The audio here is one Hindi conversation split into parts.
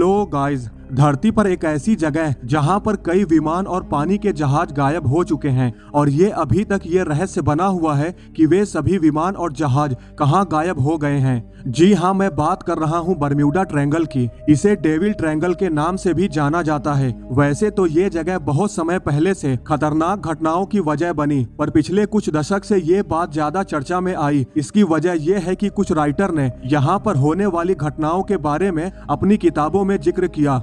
हेलो गाइस, धरती पर एक ऐसी जगह जहां पर कई विमान और पानी के जहाज गायब हो चुके हैं और ये अभी तक ये रहस्य बना हुआ है कि वे सभी विमान और जहाज कहां गायब हो गए हैं। जी हां, मैं बात कर रहा हूं बर्म्यूडा ट्रायंगल की। इसे डेविल ट्रायंगल के नाम से भी जाना जाता है। वैसे तो ये जगह बहुत समय पहले से खतरनाक घटनाओं की वजह बनी, पर पिछले कुछ दशक से ये बात ज्यादा चर्चा में आई। इसकी वजह यह है कि कुछ राइटर ने यहाँ पर होने वाली घटनाओं के बारे में अपनी किताबों में जिक्र किया।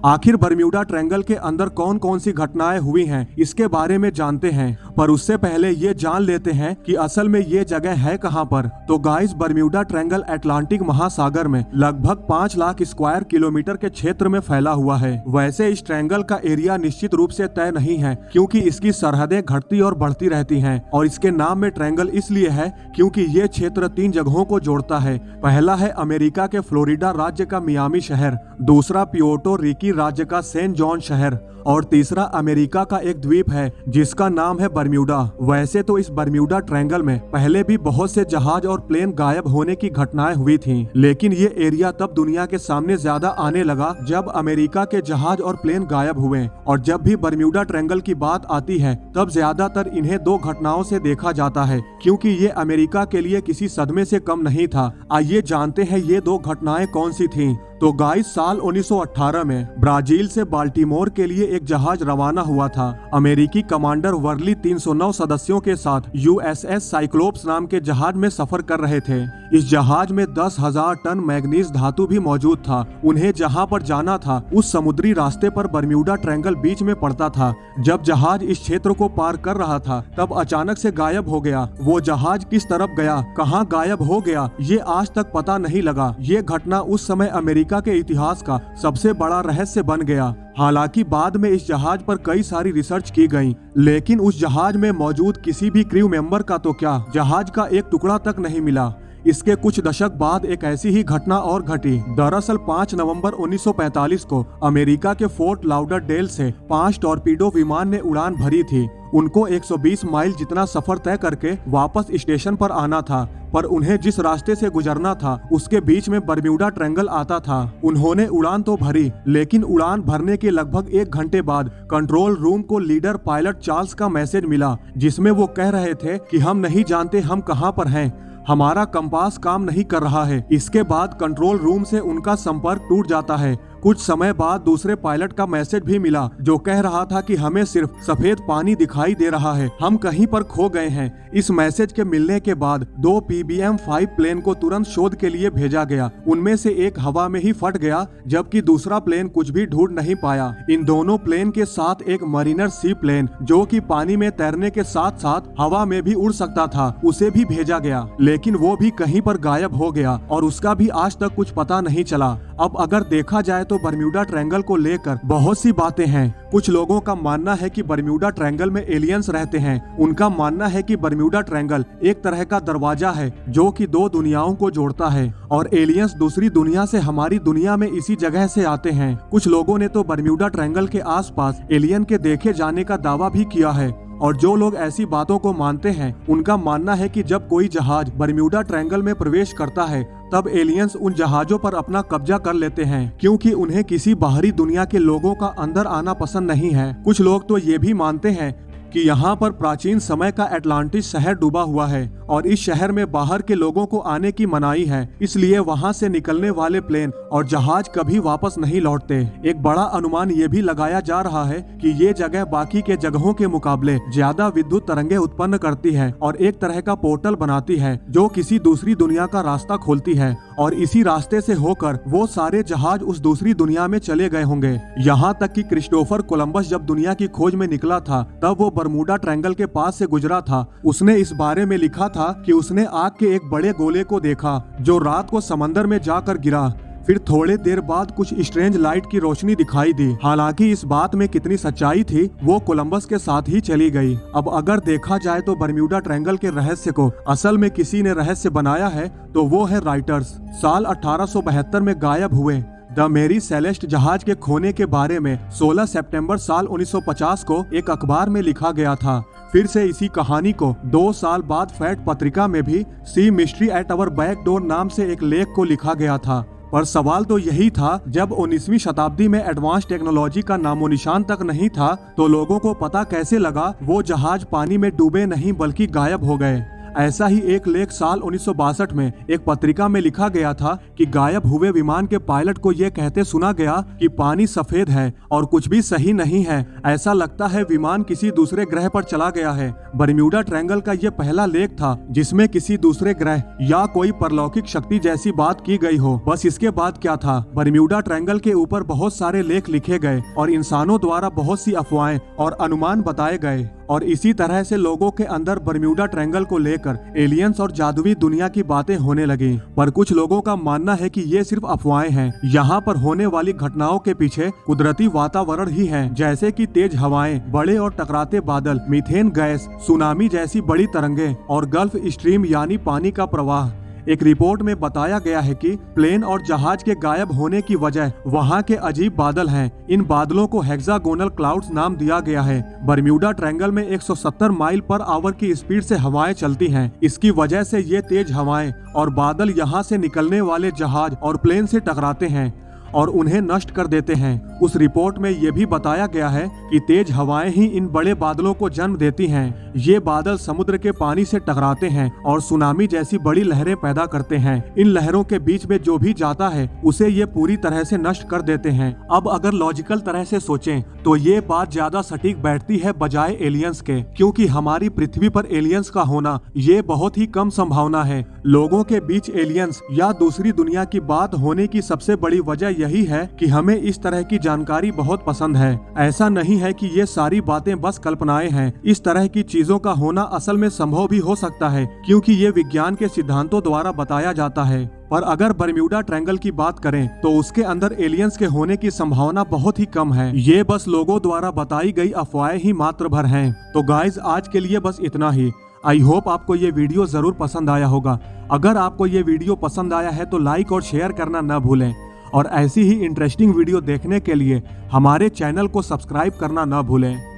आखिर बर्म्यूडा ट्रायंगल के अंदर कौन कौन सी घटनाएं हुई हैं, इसके बारे में जानते हैं। पर उससे पहले ये जान लेते हैं कि असल में ये जगह है कहां पर। तो गाइस, बर्म्यूडा ट्रायंगल अटलांटिक महासागर में लगभग 5 लाख स्क्वायर किलोमीटर के क्षेत्र में फैला हुआ है। वैसे इस ट्रायंगल का एरिया निश्चित रूप से तय नहीं है, क्योंकि इसकी सरहदें घटती और बढ़ती रहती हैं। और इसके नाम में ट्रायंगल इसलिए है क्योंकि ये क्षेत्र 3 जगहों को जोड़ता है। पहला है अमेरिका के फ्लोरिडा राज्य का मियामी शहर, दूसरा प्यूर्टो रिको राज्य का सेंट जॉन शहर और तीसरा अमेरिका का एक द्वीप है जिसका नाम है बर्म्यूडा। वैसे तो इस बर्म्यूडा ट्रायंगल में पहले भी बहुत से जहाज और प्लेन गायब होने की घटनाएं हुई थीं, लेकिन ये एरिया तब दुनिया के सामने ज्यादा आने लगा जब अमेरिका के जहाज और प्लेन गायब हुए। और जब भी बर्म्यूडा ट्रायंगल की बात आती है तब ज्यादातर इन्हें 2 घटनाओं से देखा जाता है, क्योंकि ये अमेरिका के लिए किसी सदमे से कम नहीं था। आइए जानते हैं ये 2 घटनाएं कौन सी थीं। तो गाइस, साल 1918 में ब्राजील से बाल्टीमोर के लिए एक जहाज रवाना हुआ था। अमेरिकी कमांडर वर्ली 309 सदस्यों के साथ यूएसएस साइक्लोप्स नाम के जहाज में सफर कर रहे थे। इस जहाज में 10,000 टन मैग्नीज धातु भी मौजूद था। उन्हें जहां पर जाना था उस समुद्री रास्ते पर बर्म्यूडा ट्रायंगल बीच में पड़ता था। जब जहाज इस क्षेत्र को पार कर रहा था तब अचानक से गायब हो गया। वो जहाज किस तरफ गया, कहां गायब हो गया, ये आज तक पता नहीं लगा। ये घटना उस समय अमेरिका के इतिहास का सबसे बड़ा रहस्य बन गया। हालांकि बाद में इस जहाज पर कई सारी रिसर्च की गई, लेकिन उस जहाज में मौजूद किसी भी क्रू मेंबर का तो क्या, जहाज का एक टुकड़ा तक नहीं मिला। इसके कुछ दशक बाद एक ऐसी ही घटना और घटी। दरअसल 5 नवंबर 1945 को अमेरिका के फोर्ट लाउडरडेल से 5 टॉर्पीडो विमान ने उड़ान भरी थी। उनको 120 माइल जितना सफर तय करके वापस स्टेशन पर आना था, पर उन्हें जिस रास्ते से गुजरना था उसके बीच में बर्म्यूडा ट्रायंगल आता था। उन्होंने उड़ान तो भरी, लेकिन उड़ान भरने के लगभग 1 घंटे बाद कंट्रोल रूम को लीडर पायलट चार्ल्स का मैसेज मिला, जिसमें वो कह रहे थे कि हम नहीं जानते हम कहां पर हैं, हमारा कंपास काम नहीं कर रहा है। इसके बाद कंट्रोल रूम से उनका संपर्क टूट जाता है। कुछ समय बाद दूसरे पायलट का मैसेज भी मिला जो कह रहा था कि हमें सिर्फ सफेद पानी दिखाई दे रहा है, हम कहीं पर खो गए हैं। इस मैसेज के मिलने के बाद 2 PBM-5 प्लेन को तुरंत शोध के लिए भेजा गया। उनमें से एक हवा में ही फट गया, जबकि दूसरा प्लेन कुछ भी ढूंढ नहीं पाया। इन दोनों प्लेन के साथ एक मरीनर सी प्लेन जो कि पानी में तैरने के साथ साथ हवा में भी उड़ सकता था, उसे भी भेजा गया, लेकिन वो भी कहीं पर गायब हो गया और उसका भी आज तक कुछ पता नहीं चला। अब अगर देखा जाए तो बर्म्यूडा ट्रायंगल को लेकर बहुत सी बातें हैं। कुछ लोगों का मानना है कि बर्म्यूडा ट्रायंगल में एलियंस रहते हैं। उनका मानना है कि बर्म्यूडा ट्रायंगल एक तरह का दरवाजा है जो कि 2 दुनियाओं को जोड़ता है और एलियंस दूसरी दुनिया से हमारी दुनिया में इसी जगह से आते हैं। कुछ लोगों ने तो बर्म्यूडा ट्रायंगल के आसपास एलियन के देखे जाने का दावा भी किया है। और जो लोग ऐसी बातों को मानते हैं उनका मानना है कि जब कोई जहाज बर्म्यूडा ट्रायंगल में प्रवेश करता है तब एलियंस उन जहाजों पर अपना कब्जा कर लेते हैं, क्योंकि उन्हें किसी बाहरी दुनिया के लोगों का अंदर आना पसंद नहीं है। कुछ लोग तो ये भी मानते हैं कि यहाँ पर प्राचीन समय का अटलांटिस शहर डूबा हुआ है और इस शहर में बाहर के लोगों को आने की मनाही है, इसलिए वहाँ से निकलने वाले प्लेन और जहाज कभी वापस नहीं लौटते। एक बड़ा अनुमान ये भी लगाया जा रहा है कि ये जगह बाकी के जगहों के मुकाबले ज्यादा विद्युत तरंगे उत्पन्न करती है और एक तरह का पोर्टल बनाती है जो किसी दूसरी दुनिया का रास्ता खोलती है, और इसी रास्ते से होकर वो सारे जहाज उस दूसरी दुनिया में चले गए होंगे। यहाँ तक कि क्रिस्टोफर कोलंबस जब दुनिया की खोज में निकला था तब वो बर्म्यूडा ट्रायंगल के पास से गुजरा था। उसने इस बारे में लिखा था कि उसने आग के एक बड़े गोले को देखा जो रात को समंदर में जाकर गिरा। फिर थोड़े देर बाद कुछ स्ट्रेंज लाइट की रोशनी दिखाई दी। हालांकि इस बात में कितनी सच्चाई थी वो कोलंबस के साथ ही चली गई। अब अगर देखा जाए तो बर्म्यूडा ट्रायंगल के रहस्य को असल में किसी ने रहस्य बनाया है तो वो है राइटर्स। साल 1872 में गायब हुए द मेरी सेलेस्ट जहाज के खोने के बारे में 16 सितंबर साल 1950 को एक अखबार में लिखा गया था। फिर से इसी कहानी को 2 साल बाद फैट पत्रिका में भी सी mystery at our back door नाम से एक लेख को लिखा गया था। पर सवाल तो यही था, जब 19वीं शताब्दी में एडवांस टेक्नोलॉजी का नामो निशान तक नहीं था तो लोगों को पता कैसे लगा वो जहाज पानी में डूबे नहीं बल्कि गायब हो गए। ऐसा ही एक लेख साल 1962 में एक पत्रिका में लिखा गया था कि गायब हुए विमान के पायलट को यह कहते सुना गया कि पानी सफेद है और कुछ भी सही नहीं है, ऐसा लगता है विमान किसी दूसरे ग्रह पर चला गया है। बरम्यूडा ट्रायंगल का यह पहला लेख था जिसमें किसी दूसरे ग्रह या कोई परलौकिक शक्ति जैसी बात की गई हो। बस इसके बाद क्या था, बरम्यूडा ट्रायंगल के ऊपर बहुत सारे लेख लिखे गए और इंसानों द्वारा बहुत सी अफवाहें और अनुमान बताए गए और इसी तरह से लोगों के अंदर बरम्यूडा ट्रायंगल को लेकर एलियंस और जादुई दुनिया की बातें होने लगी। पर कुछ लोगों का मानना है कि ये सिर्फ अफवाहें हैं। यहाँ पर होने वाली घटनाओं के पीछे कुदरती वातावरण ही है, जैसे कि तेज हवाएं, बड़े और टकराते बादल, मीथेन गैस, सुनामी जैसी बड़ी तरंगें और गल्फ स्ट्रीम यानी पानी का प्रवाह। एक रिपोर्ट में बताया गया है कि प्लेन और जहाज के गायब होने की वजह वहां के अजीब बादल हैं। इन बादलों को हेक्सागोनल क्लाउड्स नाम दिया गया है। बरम्यूडा ट्रायंगल में 170 माइल पर आवर की स्पीड से हवाएं चलती हैं। इसकी वजह से ये तेज हवाएं और बादल यहां से निकलने वाले जहाज और प्लेन से टकराते हैं और उन्हें नष्ट कर देते हैं। उस रिपोर्ट में यह भी बताया गया है कि तेज हवाएं ही इन बड़े बादलों को जन्म देती हैं। ये बादल समुद्र के पानी से टकराते हैं और सुनामी जैसी बड़ी लहरें पैदा करते हैं। इन लहरों के बीच में जो भी जाता है उसे ये पूरी तरह से नष्ट कर देते हैं। अब अगर लॉजिकल तरह से सोचें तो ये बात ज्यादा सटीक बैठती है बजाय एलियंस के, क्योंकि हमारी पृथ्वी पर एलियंस का होना ये बहुत ही कम संभावना है। लोगों के बीच एलियंस या दूसरी दुनिया की बात होने की सबसे बड़ी वजह यही है कि हमें इस तरह की जानकारी बहुत पसंद है। ऐसा नहीं है कि ये सारी बातें बस कल्पनाएं हैं। इस तरह की चीजों का होना असल में संभव भी हो सकता है, क्योंकि ये विज्ञान के सिद्धांतों द्वारा बताया जाता है। पर अगर बरम्यूडा ट्रायंगल की बात करें तो उसके अंदर एलियंस के होने की संभावना बहुत ही कम है। ये बस लोगों द्वारा बताई गई अफवाहें ही मात्र भर हैं। तो गाइज, आज के लिए बस इतना ही। आई होप आपको ये वीडियो जरूर पसंद आया होगा। अगर आपको ये वीडियो पसंद आया है तो लाइक और शेयर करना न भूलें और ऐसी ही इंटरेस्टिंग वीडियो देखने के लिए हमारे चैनल को सब्सक्राइब करना न भूलें।